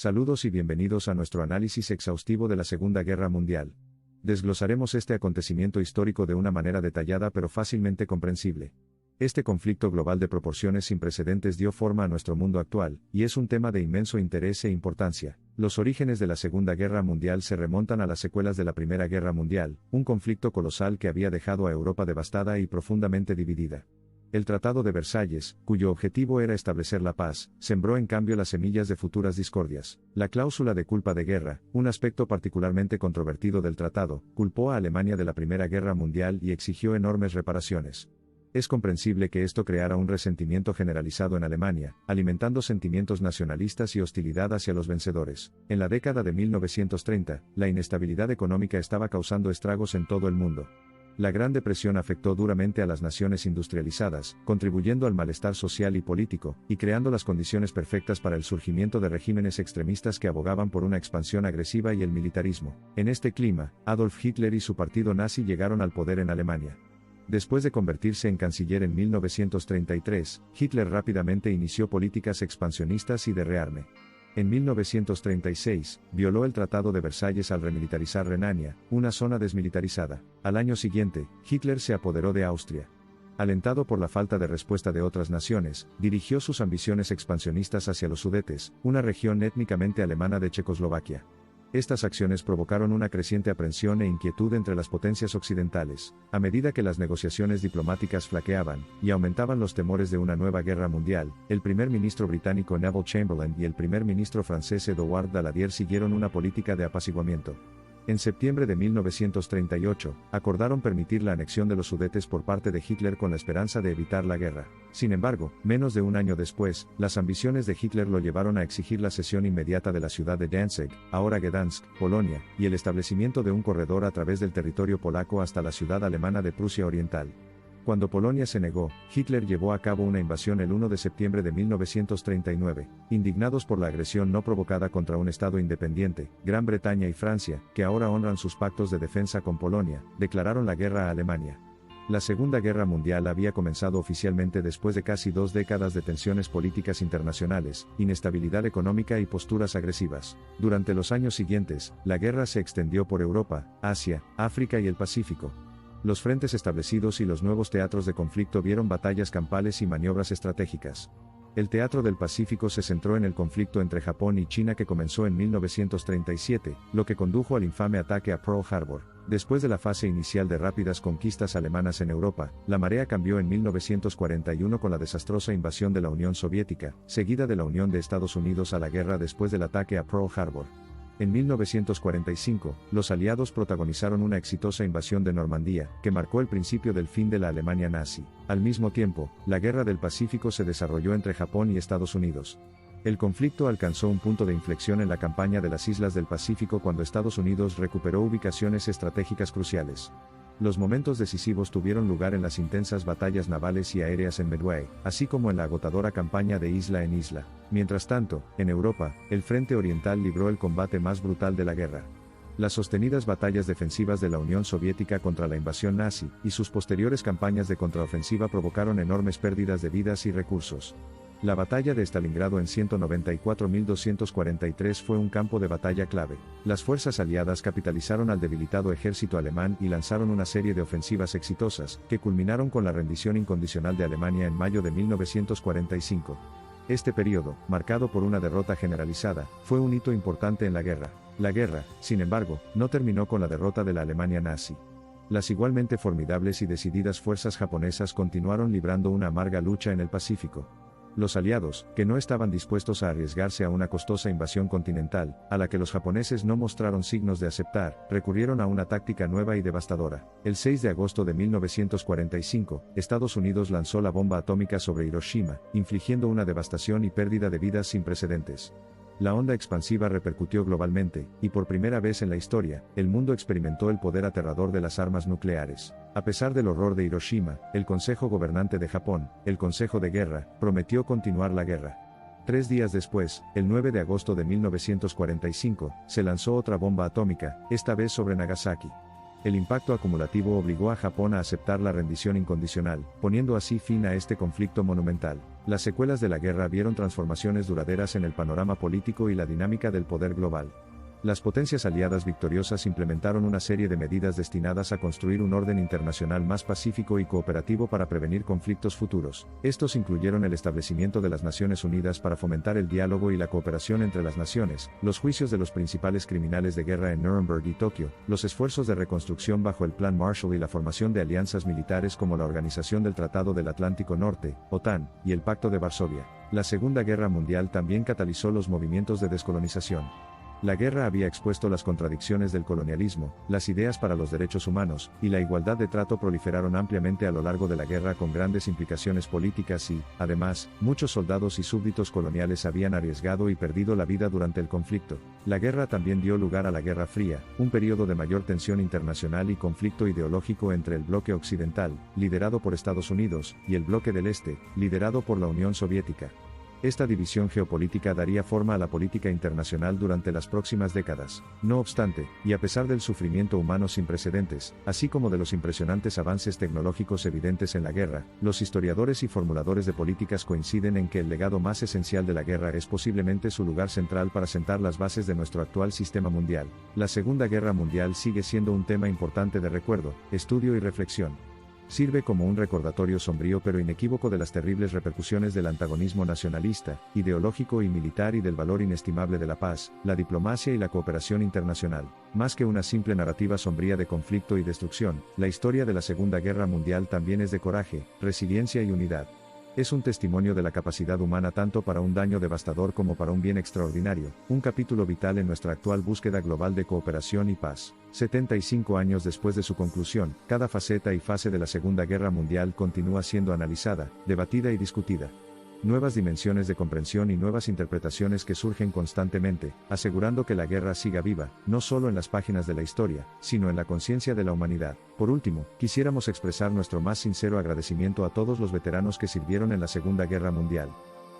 Saludos y bienvenidos a nuestro análisis exhaustivo de la Segunda Guerra Mundial. Desglosaremos este acontecimiento histórico de una manera detallada pero fácilmente comprensible. Este conflicto global de proporciones sin precedentes dio forma a nuestro mundo actual, y es un tema de inmenso interés e importancia. Los orígenes de la Segunda Guerra Mundial se remontan a las secuelas de la Primera Guerra Mundial, un conflicto colosal que había dejado a Europa devastada y profundamente dividida. El Tratado de Versalles, cuyo objetivo era establecer la paz, sembró en cambio las semillas de futuras discordias. La cláusula de culpa de guerra, un aspecto particularmente controvertido del tratado, culpó a Alemania de la Primera Guerra Mundial y exigió enormes reparaciones. Es comprensible que esto creara un resentimiento generalizado en Alemania, alimentando sentimientos nacionalistas y hostilidad hacia los vencedores. En la década de 1930, la inestabilidad económica estaba causando estragos en todo el mundo. La Gran Depresión afectó duramente a las naciones industrializadas, contribuyendo al malestar social y político, y creando las condiciones perfectas para el surgimiento de regímenes extremistas que abogaban por una expansión agresiva y el militarismo. En este clima, Adolf Hitler y su partido nazi llegaron al poder en Alemania. Después de convertirse en canciller en 1933, Hitler rápidamente inició políticas expansionistas y de rearme. En 1936, violó el Tratado de Versalles al remilitarizar Renania, una zona desmilitarizada. Al año siguiente, Hitler se apoderó de Austria. Alentado por la falta de respuesta de otras naciones, dirigió sus ambiciones expansionistas hacia los Sudetes, una región étnicamente alemana de Checoslovaquia. Estas acciones provocaron una creciente aprensión e inquietud entre las potencias occidentales, a medida que las negociaciones diplomáticas flaqueaban, y aumentaban los temores de una nueva guerra mundial. El primer ministro británico Neville Chamberlain y el primer ministro francés Édouard Daladier siguieron una política de apaciguamiento. En septiembre de 1938, acordaron permitir la anexión de los Sudetes por parte de Hitler con la esperanza de evitar la guerra. Sin embargo, menos de un año después, las ambiciones de Hitler lo llevaron a exigir la cesión inmediata de la ciudad de Danzig, ahora Gdansk, Polonia, y el establecimiento de un corredor a través del territorio polaco hasta la ciudad alemana de Prusia Oriental. Cuando Polonia se negó, Hitler llevó a cabo una invasión el 1 de septiembre de 1939. Indignados por la agresión no provocada contra un Estado independiente, Gran Bretaña y Francia, que ahora honran sus pactos de defensa con Polonia, declararon la guerra a Alemania. La Segunda Guerra Mundial había comenzado oficialmente después de casi 2 décadas de tensiones políticas internacionales, inestabilidad económica y posturas agresivas. Durante los años siguientes, la guerra se extendió por Europa, Asia, África y el Pacífico. Los frentes establecidos y los nuevos teatros de conflicto vieron batallas campales y maniobras estratégicas. El teatro del Pacífico se centró en el conflicto entre Japón y China que comenzó en 1937, lo que condujo al infame ataque a Pearl Harbor. Después de la fase inicial de rápidas conquistas alemanas en Europa, la marea cambió en 1941 con la desastrosa invasión de la Unión Soviética, seguida de la unión de Estados Unidos a la guerra después del ataque a Pearl Harbor. En 1945, los aliados protagonizaron una exitosa invasión de Normandía, que marcó el principio del fin de la Alemania nazi. Al mismo tiempo, la Guerra del Pacífico se desarrolló entre Japón y Estados Unidos. El conflicto alcanzó un punto de inflexión en la campaña de las Islas del Pacífico cuando Estados Unidos recuperó ubicaciones estratégicas cruciales. Los momentos decisivos tuvieron lugar en las intensas batallas navales y aéreas en Midway, así como en la agotadora campaña de isla en isla. Mientras tanto, en Europa, el Frente Oriental libró el combate más brutal de la guerra. Las sostenidas batallas defensivas de la Unión Soviética contra la invasión nazi, y sus posteriores campañas de contraofensiva provocaron enormes pérdidas de vidas y recursos. La batalla de Stalingrado en 194.243 fue un campo de batalla clave. Las fuerzas aliadas capitalizaron al debilitado ejército alemán y lanzaron una serie de ofensivas exitosas, que culminaron con la rendición incondicional de Alemania en mayo de 1945. Este periodo, marcado por una derrota generalizada, fue un hito importante en la guerra. La guerra, sin embargo, no terminó con la derrota de la Alemania nazi. Las igualmente formidables y decididas fuerzas japonesas continuaron librando una amarga lucha en el Pacífico. Los aliados, que no estaban dispuestos a arriesgarse a una costosa invasión continental, a la que los japoneses no mostraron signos de aceptar, recurrieron a una táctica nueva y devastadora. El 6 de agosto de 1945, Estados Unidos lanzó la bomba atómica sobre Hiroshima, infligiendo una devastación y pérdida de vidas sin precedentes. La onda expansiva repercutió globalmente, y por primera vez en la historia, el mundo experimentó el poder aterrador de las armas nucleares. A pesar del horror de Hiroshima, el Consejo Gobernante de Japón, el Consejo de Guerra, prometió continuar la guerra. 3 días después, el 9 de agosto de 1945, se lanzó otra bomba atómica, esta vez sobre Nagasaki. El impacto acumulativo obligó a Japón a aceptar la rendición incondicional, poniendo así fin a este conflicto monumental. Las secuelas de la guerra vieron transformaciones duraderas en el panorama político y la dinámica del poder global. Las potencias aliadas victoriosas implementaron una serie de medidas destinadas a construir un orden internacional más pacífico y cooperativo para prevenir conflictos futuros. Estos incluyeron el establecimiento de las Naciones Unidas para fomentar el diálogo y la cooperación entre las naciones, los juicios de los principales criminales de guerra en Nuremberg y Tokio, los esfuerzos de reconstrucción bajo el Plan Marshall y la formación de alianzas militares como la Organización del Tratado del Atlántico Norte, OTAN, y el Pacto de Varsovia. La Segunda Guerra Mundial también catalizó los movimientos de descolonización. La guerra había expuesto las contradicciones del colonialismo, las ideas para los derechos humanos, y la igualdad de trato proliferaron ampliamente a lo largo de la guerra con grandes implicaciones políticas y, además, muchos soldados y súbditos coloniales habían arriesgado y perdido la vida durante el conflicto. La guerra también dio lugar a la Guerra Fría, un periodo de mayor tensión internacional y conflicto ideológico entre el bloque occidental, liderado por Estados Unidos, y el bloque del Este, liderado por la Unión Soviética. Esta división geopolítica daría forma a la política internacional durante las próximas décadas. No obstante, y a pesar del sufrimiento humano sin precedentes, así como de los impresionantes avances tecnológicos evidentes en la guerra, los historiadores y formuladores de políticas coinciden en que el legado más esencial de la guerra es posiblemente su lugar central para sentar las bases de nuestro actual sistema mundial. La Segunda Guerra Mundial sigue siendo un tema importante de recuerdo, estudio y reflexión. Sirve como un recordatorio sombrío pero inequívoco de las terribles repercusiones del antagonismo nacionalista, ideológico y militar y del valor inestimable de la paz, la diplomacia y la cooperación internacional. Más que una simple narrativa sombría de conflicto y destrucción, la historia de la Segunda Guerra Mundial también es de coraje, resiliencia y unidad. Es un testimonio de la capacidad humana tanto para un daño devastador como para un bien extraordinario, un capítulo vital en nuestra actual búsqueda global de cooperación y paz. 75 años después de su conclusión, cada faceta y fase de la Segunda Guerra Mundial continúa siendo analizada, debatida y discutida. Nuevas dimensiones de comprensión y nuevas interpretaciones que surgen constantemente, asegurando que la guerra siga viva, no solo en las páginas de la historia, sino en la conciencia de la humanidad. Por último, quisiéramos expresar nuestro más sincero agradecimiento a todos los veteranos que sirvieron en la Segunda Guerra Mundial.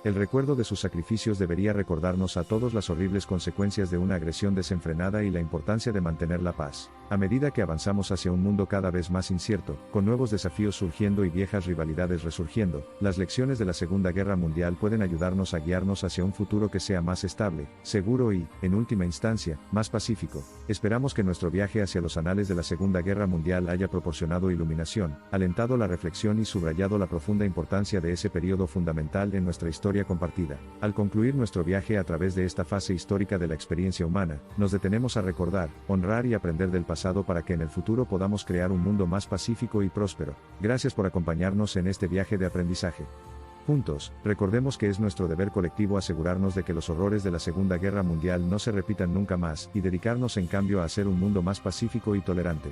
El recuerdo de sus sacrificios debería recordarnos a todos las horribles consecuencias de una agresión desenfrenada y la importancia de mantener la paz. A medida que avanzamos hacia un mundo cada vez más incierto, con nuevos desafíos surgiendo y viejas rivalidades resurgiendo, las lecciones de la Segunda Guerra Mundial pueden ayudarnos a guiarnos hacia un futuro que sea más estable, seguro y, en última instancia, más pacífico. Esperamos que nuestro viaje hacia los anales de la Segunda Guerra Mundial haya proporcionado iluminación, alentado la reflexión y subrayado la profunda importancia de ese periodo fundamental en nuestra historia compartida. Al concluir nuestro viaje a través de esta fase histórica de la experiencia humana, nos detenemos a recordar, honrar y aprender del pasado para que en el futuro podamos crear un mundo más pacífico y próspero. Gracias por acompañarnos en este viaje de aprendizaje. Juntos, recordemos que es nuestro deber colectivo asegurarnos de que los horrores de la Segunda Guerra Mundial no se repitan nunca más, y dedicarnos en cambio a hacer un mundo más pacífico y tolerante.